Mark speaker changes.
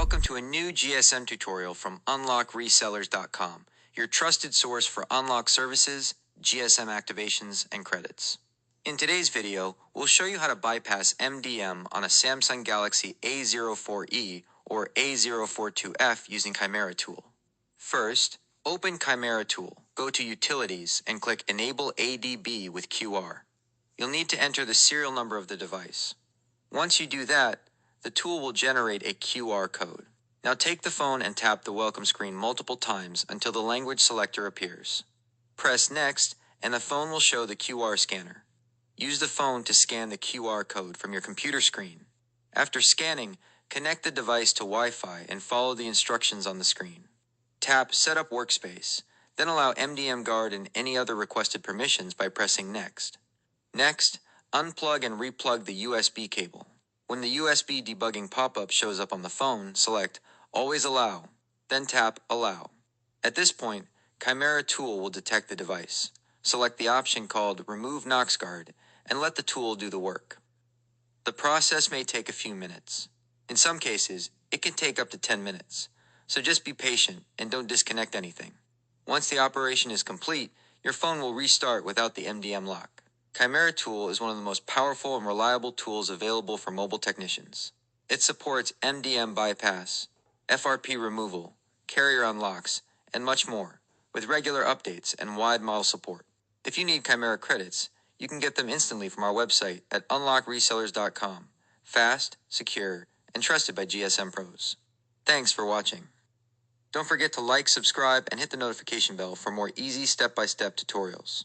Speaker 1: Welcome to a new GSM tutorial from UnlockResellers.com, your trusted source for unlock services, GSM activations, and credits. In today's video, we'll show you how to bypass MDM on a Samsung Galaxy A04e or A042F using Chimera Tool. First, open Chimera Tool, go to Utilities, and click Enable ADB with QR. You'll need to enter the serial number of the device. Once you do that, the tool will generate a QR code. Now take the phone and tap the welcome screen multiple times until the language selector appears. Press Next, and the phone will show the QR scanner. Use the phone to scan the QR code from your computer screen. After scanning, connect the device to Wi-Fi and follow the instructions on the screen. Tap Set Up Workspace, then allow MDM Guard and any other requested permissions by pressing Next. Next, unplug and replug the USB cable. When the USB debugging pop-up shows up on the phone, select Always Allow, then tap Allow. At this point, Chimera Tool will detect the device. Select the option called Remove KnoxGuard and let the tool do the work. The process may take a few minutes. In some cases, it can take up to 10 minutes, so just be patient and don't disconnect anything. Once the operation is complete, your phone will restart without the MDM lock. Chimera Tool is one of the most powerful and reliable tools available for mobile technicians. It supports MDM bypass, FRP removal, carrier unlocks, and much more, with regular updates and wide model support. If you need Chimera credits, you can get them instantly from our website at UnlockResellers.com. Fast, secure, and trusted by GSM pros. Thanks for watching. Don't forget to like, subscribe, and hit the notification bell for more easy step-by-step tutorials.